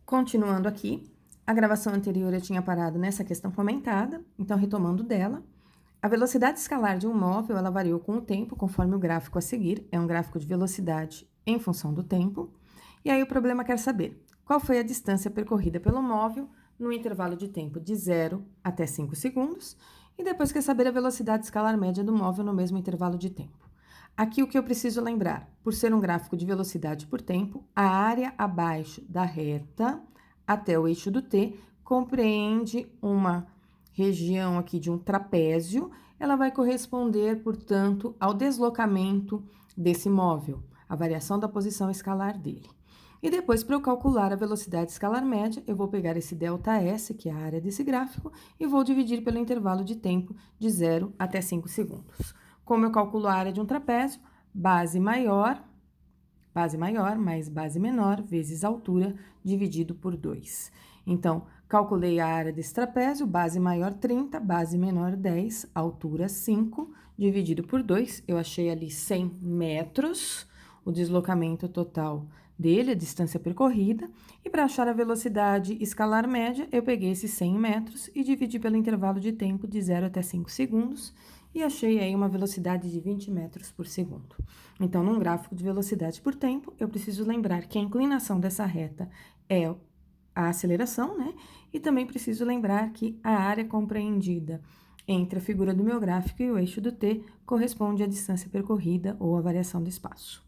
Continuando aqui, a gravação anterior eu tinha parado nessa questão comentada, então retomando dela. A velocidade escalar de um móvel, ela variou com o tempo, conforme o gráfico a seguir, é um gráfico de velocidade em função do tempo. E aí o problema quer saber qual foi a distância percorrida pelo móvel no intervalo de tempo de 0 até 5 segundos, e depois quer saber a velocidade escalar média do móvel no mesmo intervalo de tempo. Aqui o que eu preciso lembrar, por ser um gráfico de velocidade por tempo, a área abaixo da reta até o eixo do T compreende uma região aqui de um trapézio, ela vai corresponder, portanto, ao deslocamento desse móvel, a variação da posição escalar dele. E depois, para eu calcular a velocidade escalar média, eu vou pegar esse ΔS, que é a área desse gráfico, e vou dividir pelo intervalo de tempo de 0 até 5 segundos. Como eu calculo a área de um trapézio? Base maior mais base menor, vezes altura, dividido por 2. Então, calculei a área desse trapézio, base maior 30, base menor 10, altura 5, dividido por 2, eu achei ali 100 metros, o deslocamento total dele, a distância percorrida, e para achar a velocidade escalar média, eu peguei esses 100 metros e dividi pelo intervalo de tempo de 0 até 5 segundos, e achei aí uma velocidade de 20 metros por segundo. Então, num gráfico de velocidade por tempo, eu preciso lembrar que a inclinação dessa reta é a aceleração, né? E também preciso lembrar que a área compreendida entre a figura do meu gráfico e o eixo do T corresponde à distância percorrida ou à variação do espaço.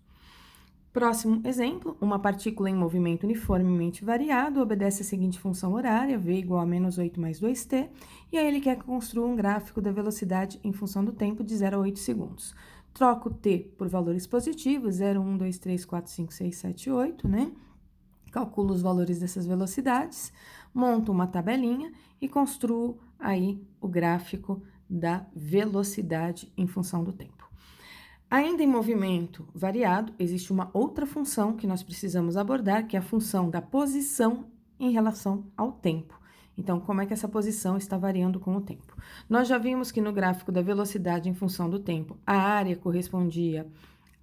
Próximo exemplo, uma partícula em movimento uniformemente variado obedece a seguinte função horária, v igual a menos 8 mais 2t, e aí ele quer que eu construa um gráfico da velocidade em função do tempo de 0 a 8 segundos. Troco t por valores positivos, 0, 1, 2, 3, 4, 5, 6, 7, 8, né? Calculo os valores dessas velocidades, monto uma tabelinha e construo aí o gráfico da velocidade em função do tempo. Ainda em movimento variado, existe uma outra função que nós precisamos abordar, que é a função da posição em relação ao tempo. Então, como é que essa posição está variando com o tempo? Nós já vimos que no gráfico da velocidade em função do tempo, a área correspondia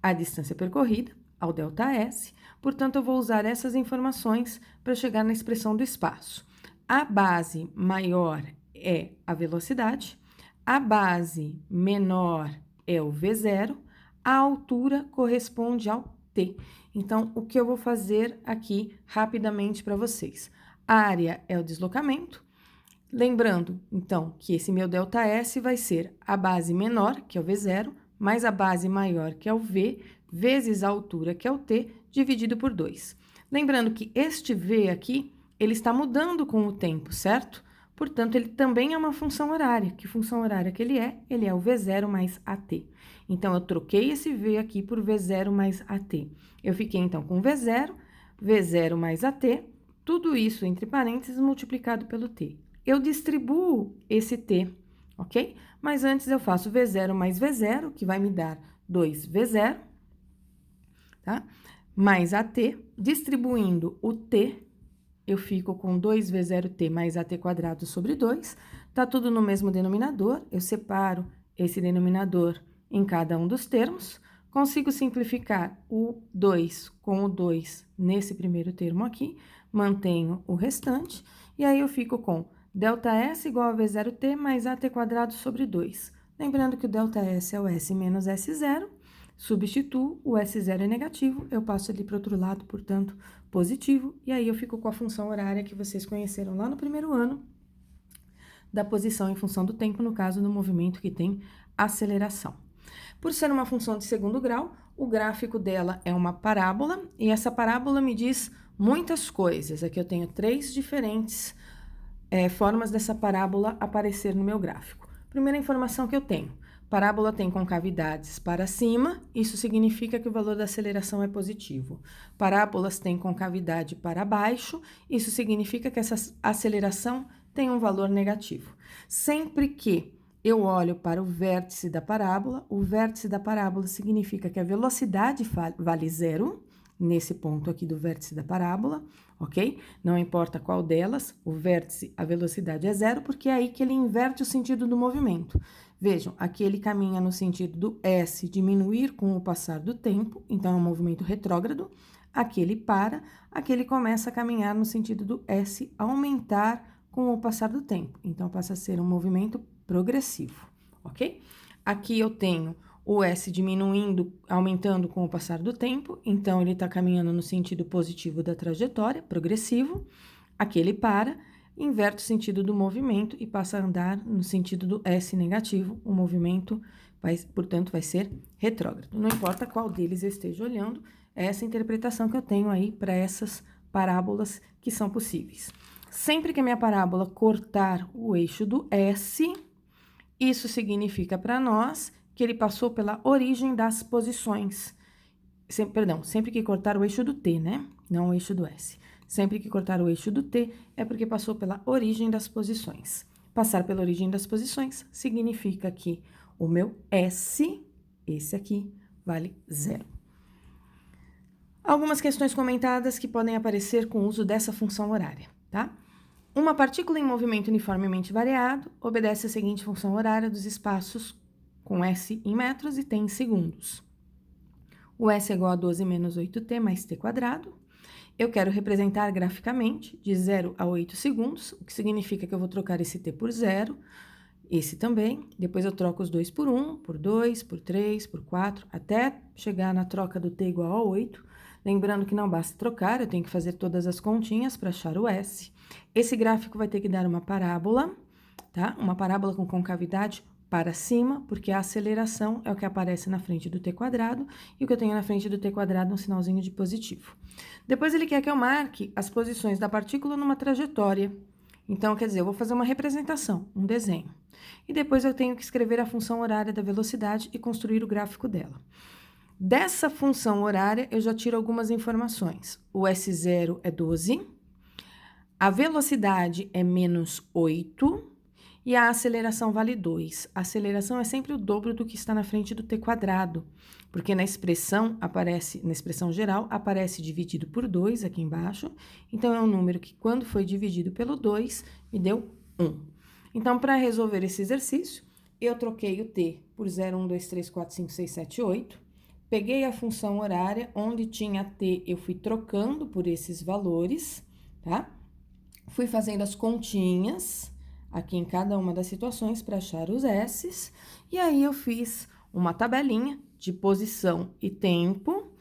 à distância percorrida, ao ΔS, portanto, eu vou usar essas informações para chegar na expressão do espaço. A base maior é a velocidade, a base menor é o V0, a altura corresponde ao T. Então, o que eu vou fazer aqui rapidamente para vocês? A área é o deslocamento. Lembrando, então, que esse meu ΔS vai ser a base menor, que é o V0, mais a base maior, que é o V, vezes a altura, que é o T, dividido por 2. Lembrando que este V aqui, ele está mudando com o tempo, certo? Portanto, ele também é uma função horária. Que função horária que ele é? Ele é o V0 mais AT. Então, eu troquei esse V aqui por V0 mais AT. Eu fiquei, então, com V0, V0 mais AT, tudo isso entre parênteses multiplicado pelo T. Eu distribuo esse T, ok? Mas antes eu faço V0 mais V0, que vai me dar 2V0, tá? Mais AT, distribuindo o T, eu fico com 2V0T mais AT quadrado sobre 2, tá tudo no mesmo denominador, eu separo esse denominador em cada um dos termos, consigo simplificar o 2 com o 2 nesse primeiro termo aqui, mantenho o restante, e aí eu fico com ΔS igual a V0T mais AT quadrado sobre 2. Lembrando que o ΔS é o S menos S0, substituo, o S0 é negativo, eu passo ali para o outro lado, portanto, positivo, e aí eu fico com a função horária que vocês conheceram lá no primeiro ano, da posição em função do tempo, no caso do movimento que tem aceleração. Por ser uma função de segundo grau, o gráfico dela é uma parábola, e essa parábola me diz muitas coisas. Aqui eu tenho 3 diferentes formas dessa parábola aparecer no meu gráfico. Primeira informação que eu tenho: parábola tem concavidades para cima, isso significa que o valor da aceleração é positivo. Parábolas têm concavidade para baixo, isso significa que essa aceleração tem um valor negativo. Sempre que eu olho para o vértice da parábola, o vértice da parábola significa que a velocidade vale 0, nesse ponto aqui do vértice da parábola, ok? Não importa qual delas, o vértice, a velocidade é 0, porque é aí que ele inverte o sentido do movimento. Vejam, aqui ele caminha no sentido do S diminuir com o passar do tempo, então é um movimento retrógrado. aqui ele para, aqui ele começa a caminhar no sentido do S aumentar com o passar do tempo. Então, passa a ser um movimento progressivo, ok? Aqui eu tenho o S diminuindo, aumentando com o passar do tempo, então ele está caminhando no sentido positivo da trajetória, progressivo. Aqui ele para, inverte o sentido do movimento e passa a andar no sentido do S negativo, o movimento portanto, vai ser retrógrado. Não importa qual deles eu esteja olhando, é essa interpretação que eu tenho aí para essas parábolas que são possíveis. Sempre que a minha parábola cortar o eixo do S, isso significa para nós que ele passou pela origem das posições. Sempre que cortar o eixo do T, né? Não o eixo do S. Sempre que cortar o eixo do T é porque passou pela origem das posições. Passar pela origem das posições significa que o meu S, esse aqui, vale 0. Algumas questões comentadas que podem aparecer com o uso dessa função horária, tá? Uma partícula em movimento uniformemente variado obedece a seguinte função horária dos espaços com S em metros e T em segundos. O S é igual a 12 menos 8T mais T quadrado. Eu quero representar graficamente de 0 a 8 segundos, o que significa que eu vou trocar esse T por 0, esse também, depois eu troco os dois por 1, por 2, por 3, por 4, até chegar na troca do T igual a 8. Lembrando que não basta trocar, eu tenho que fazer todas as continhas para achar o S. Esse gráfico vai ter que dar uma parábola, tá? Uma parábola com concavidade para cima, porque a aceleração é o que aparece na frente do T quadrado, e o que eu tenho na frente do T quadrado é um sinalzinho de positivo. Depois ele quer que eu marque as posições da partícula numa trajetória. Então, quer dizer, eu vou fazer uma representação, um desenho. E depois eu tenho que escrever a função horária da velocidade e construir o gráfico dela. Dessa função horária, eu já tiro algumas informações. O S0 é 12, a velocidade é menos 8 e a aceleração vale 2. A aceleração é sempre o dobro do que está na frente do T quadrado, porque na expressão geral, aparece dividido por 2 aqui embaixo, então é um número que quando foi dividido pelo 2, me deu 1. Então, para resolver esse exercício, eu troquei o T por 0, 1, 2, 3, 4, 5, 6, 7, 8, peguei a função horária, onde tinha T, eu fui trocando por esses valores, tá? Fui fazendo as continhas aqui em cada uma das situações para achar os S's, e aí eu fiz uma tabelinha de posição e tempo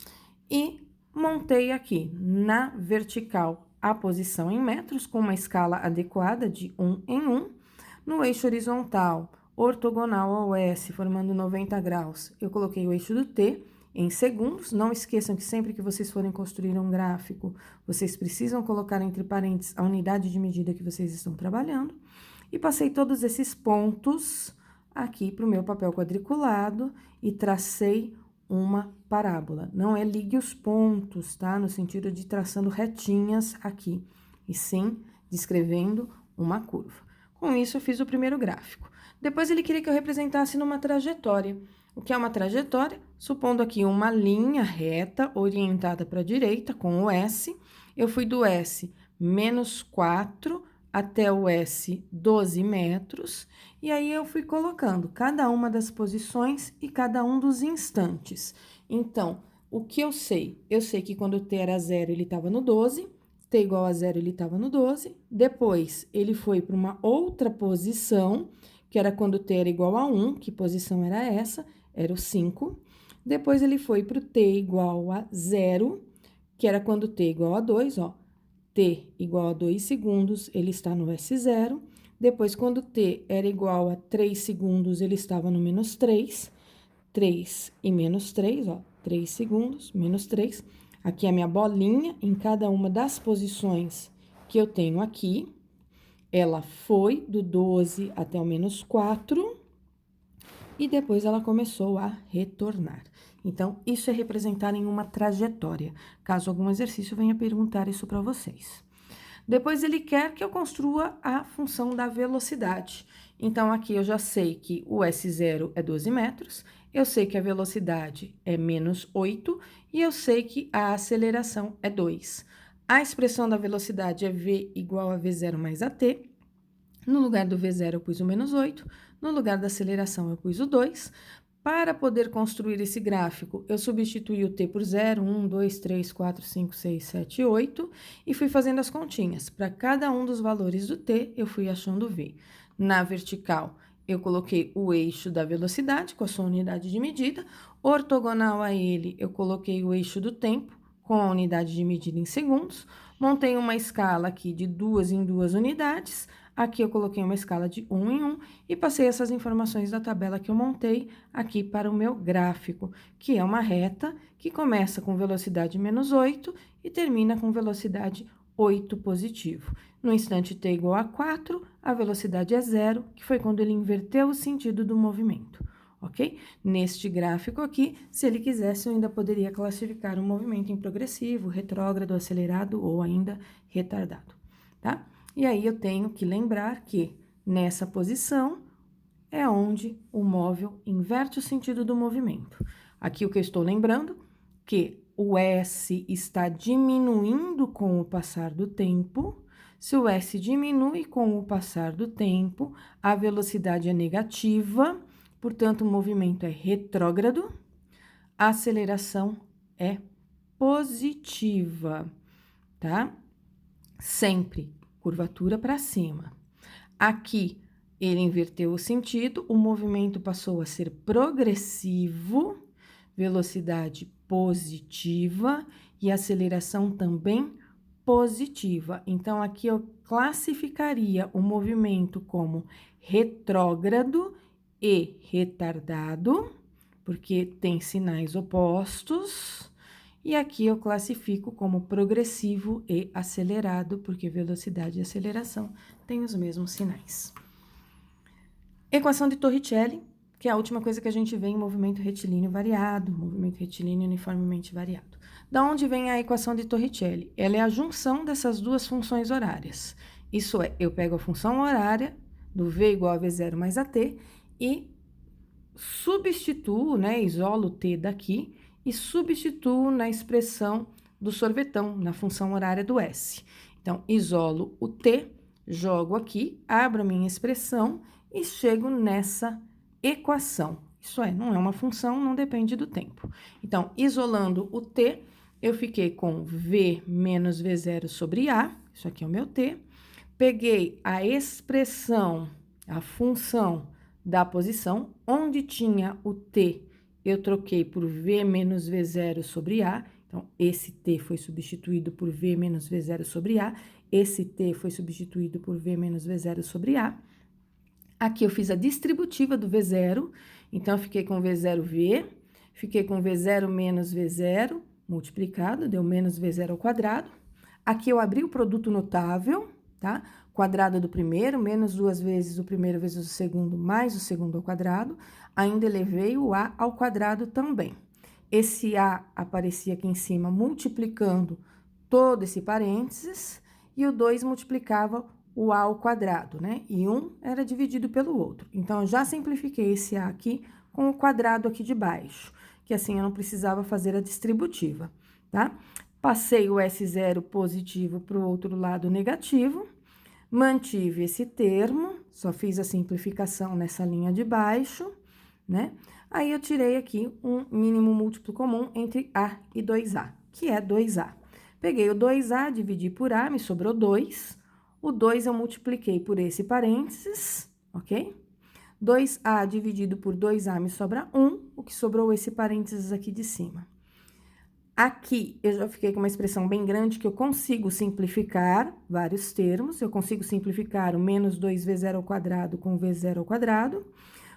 e montei aqui na vertical a posição em metros com uma escala adequada de 1 em 1, no eixo horizontal ortogonal ao S, formando 90 graus, eu coloquei o eixo do T em segundos. Não esqueçam que sempre que vocês forem construir um gráfico, vocês precisam colocar entre parênteses a unidade de medida que vocês estão trabalhando. E passei todos esses pontos aqui para o meu papel quadriculado e tracei uma parábola. Não é ligue os pontos, tá? No sentido de traçando retinhas aqui, e sim descrevendo uma curva. Com isso, eu fiz o primeiro gráfico. Depois, ele queria que eu representasse numa trajetória. O que é uma trajetória? Supondo aqui uma linha reta orientada para a direita com o S, eu fui do S menos 4 até o S 12 metros, e aí eu fui colocando cada uma das posições e cada um dos instantes. Então, o que eu sei? Eu sei que quando o T era 0, ele estava no 12, T igual a 0, ele estava no 12, depois ele foi para uma outra posição, que era quando T era igual a 1, que posição era essa? Era o 5. Depois ele foi para o T igual a 0, que era quando T igual a 2, ó. T igual a 2 segundos, ele está no S0. Depois, quando T era igual a 3 segundos, ele estava no menos 3. 3 e menos 3, ó. 3 segundos, menos 3. Aqui é a minha bolinha, em cada uma das posições que eu tenho aqui. Ela foi do 12 até o menos 4. E depois ela começou a retornar. Então, isso é representar em uma trajetória, caso algum exercício venha perguntar isso para vocês. Depois, ele quer que eu construa a função da velocidade. Então, aqui eu já sei que o S0 é 12 metros, eu sei que a velocidade é menos 8 e eu sei que a aceleração é 2. A expressão da velocidade é V igual a V0 mais AT. No lugar do V0 eu pus o menos 8, no lugar da aceleração eu pus o 2. Para poder construir esse gráfico, eu substituí o t por 0, 1, 2, 3, 4, 5, 6, 7, 8 e fui fazendo as continhas. Para cada um dos valores do t, eu fui achando v. Na vertical, eu coloquei o eixo da velocidade com a sua unidade de medida. Ortogonal a ele, eu coloquei o eixo do tempo com a unidade de medida em segundos. Montei uma escala aqui de 2 em 2 unidades. Aqui eu coloquei uma escala de 1 em 1 e passei essas informações da tabela que eu montei aqui para o meu gráfico, que é uma reta que começa com velocidade menos 8 e termina com velocidade 8 positivo. No instante t igual a 4, a velocidade é 0, que foi quando ele inverteu o sentido do movimento, ok? Neste gráfico aqui, se ele quisesse, eu ainda poderia classificar o movimento em progressivo, retrógrado, acelerado ou ainda retardado, tá? E aí, eu tenho que lembrar que nessa posição é onde o móvel inverte o sentido do movimento. Aqui, o que eu estou lembrando, que o S está diminuindo com o passar do tempo. Se o S diminui com o passar do tempo, a velocidade é negativa, portanto, o movimento é retrógrado, a aceleração é positiva, tá? Sempre curvatura para cima. Aqui, ele inverteu o sentido, o movimento passou a ser progressivo, velocidade positiva e aceleração também positiva. Então, aqui eu classificaria o movimento como retrógrado e retardado, porque tem sinais opostos. E aqui eu classifico como progressivo e acelerado, porque velocidade e aceleração têm os mesmos sinais. Equação de Torricelli, que é a última coisa que a gente vê em movimento retilíneo variado, movimento retilíneo uniformemente variado. Da onde vem a equação de Torricelli? Ela é a junção dessas duas funções horárias. Isso é, eu pego a função horária do v igual a v0 mais at e substituo, né, isolo t daqui, e substituo na expressão do sorvetão, na função horária do S. Então, isolo o t, jogo aqui, abro a minha expressão e chego nessa equação. Isso é, não é uma função, não depende do tempo. Então, isolando o t, eu fiquei com v menos v0 sobre a, isso aqui é o meu t. Peguei a expressão, a função da posição, onde tinha o t, eu troquei por v menos v0 sobre a, então, esse t foi substituído por v menos v0 sobre a, esse t foi substituído por v menos v0 sobre a. Aqui eu fiz a distributiva do v0, então, eu fiquei com v0v, fiquei com v0 menos v0 multiplicado, deu menos v0 ao quadrado. Aqui eu abri o produto notável, tá? Quadrado do primeiro, menos 2 vezes o primeiro vezes o segundo, mais o segundo ao quadrado. Ainda elevei o a ao quadrado também. Esse a aparecia aqui em cima, multiplicando todo esse parênteses, e o 2 multiplicava o a ao quadrado, né? E 1 era dividido pelo outro. Então, eu já simplifiquei esse a aqui com o quadrado aqui de baixo, que assim eu não precisava fazer a distributiva, tá? Passei o S0 positivo para o outro lado negativo, mantive esse termo, só fiz a simplificação nessa linha de baixo, né? Aí, eu tirei aqui um mínimo múltiplo comum entre A e 2A, que é 2A. Peguei o 2A, dividi por A, me sobrou 2. O 2 eu multipliquei por esse parênteses, ok? 2A dividido por 2A me sobra 1, o que sobrou esse parênteses aqui de cima. Aqui, eu já fiquei com uma expressão bem grande que eu consigo simplificar vários termos. Eu consigo simplificar o menos 2v0 ao quadrado com v0 ao quadrado.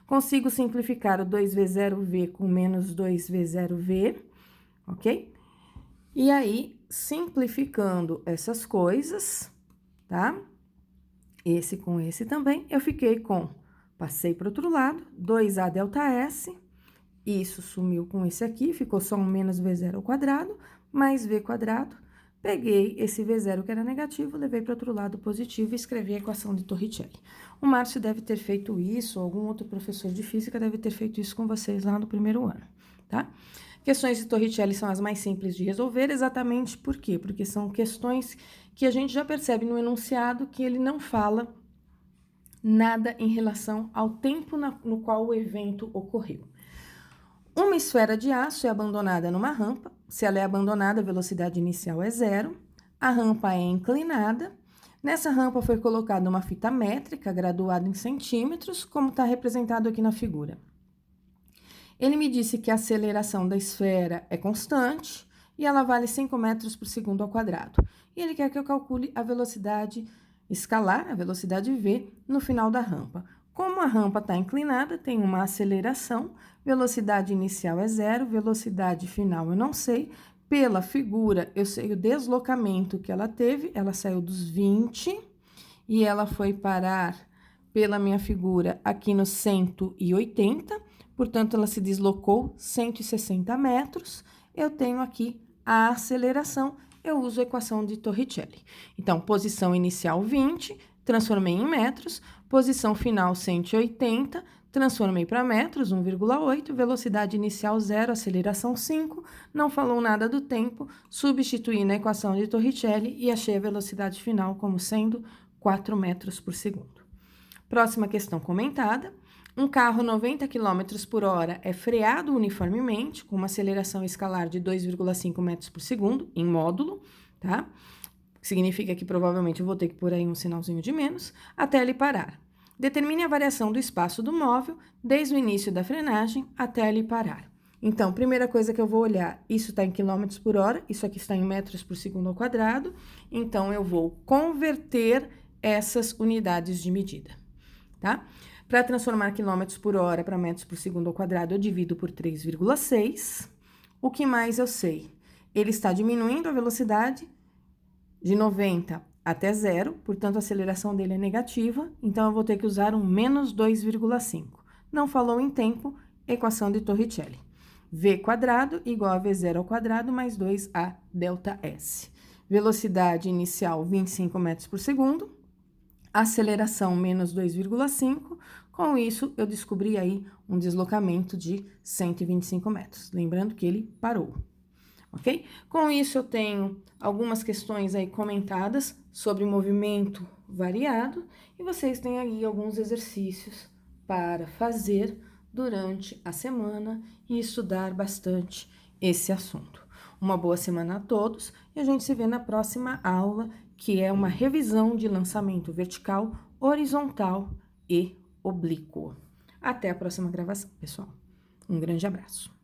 Consigo simplificar o 2v0v com menos 2v0v, ok? E aí, simplificando essas coisas, tá? Esse com esse também, eu fiquei com, passei para o outro lado, 2a delta S, isso sumiu com esse aqui, ficou só um menos v0 ao quadrado, mais v quadrado. Peguei esse v0 que era negativo, levei para o outro lado positivo e escrevi a equação de Torricelli. O Márcio deve ter feito isso, ou algum outro professor de física deve ter feito isso com vocês lá no primeiro ano, tá? Questões de Torricelli são as mais simples de resolver, exatamente por quê? Porque são questões que a gente já percebe no enunciado que ele não fala nada em relação ao tempo no qual o evento ocorreu. Uma esfera de aço é abandonada numa rampa. Se ela é abandonada, a velocidade inicial é 0. A rampa é inclinada. Nessa rampa foi colocada uma fita métrica graduada em centímetros, como está representado aqui na figura. Ele me disse que a aceleração da esfera é constante e ela vale 5 metros por segundo ao quadrado. E ele quer que eu calcule a velocidade escalar, a velocidade v, no final da rampa. Como a rampa está inclinada, tem uma aceleração, velocidade inicial é 0, velocidade final eu não sei. Pela figura, eu sei o deslocamento que ela teve, ela saiu dos 20 e ela foi parar, pela minha figura, aqui no 180, portanto, ela se deslocou 160 metros. Eu tenho aqui a aceleração, eu uso a equação de Torricelli. Então, posição inicial 20, transformei em metros, posição final 180, transformei para metros, 1,8, velocidade inicial 0, aceleração 5, não falou nada do tempo, substituí na equação de Torricelli e achei a velocidade final como sendo 4 metros por segundo. Próxima questão comentada. Um carro 90 km por hora é freado uniformemente, com uma aceleração escalar de 2,5 metros por segundo, em módulo, tá? Significa que provavelmente eu vou ter que pôr aí um sinalzinho de menos, até ele parar. Determine a variação do espaço do móvel, desde o início da frenagem até ele parar. Então, primeira coisa que eu vou olhar, isso está em quilômetros por hora, isso aqui está em metros por segundo ao quadrado, então eu vou converter essas unidades de medida, tá? Para transformar quilômetros por hora para metros por segundo ao quadrado, eu divido por 3,6. O que mais eu sei? Ele está diminuindo a velocidade de 90 até 0, portanto, a aceleração dele é negativa, então eu vou ter que usar um menos 2,5. Não falou em tempo, equação de Torricelli. V quadrado igual a V0 ao quadrado mais 2A delta S. Velocidade inicial 25 metros por segundo. Aceleração menos 2,5, com isso eu descobri aí um deslocamento de 125 metros, lembrando que ele parou, ok? Com isso eu tenho algumas questões aí comentadas sobre movimento variado e vocês têm aí alguns exercícios para fazer durante a semana e estudar bastante esse assunto. Uma boa semana a todos e a gente se vê na próxima aula, que é uma revisão de lançamento vertical, horizontal e oblíquo. Até a próxima gravação, pessoal. Um grande abraço.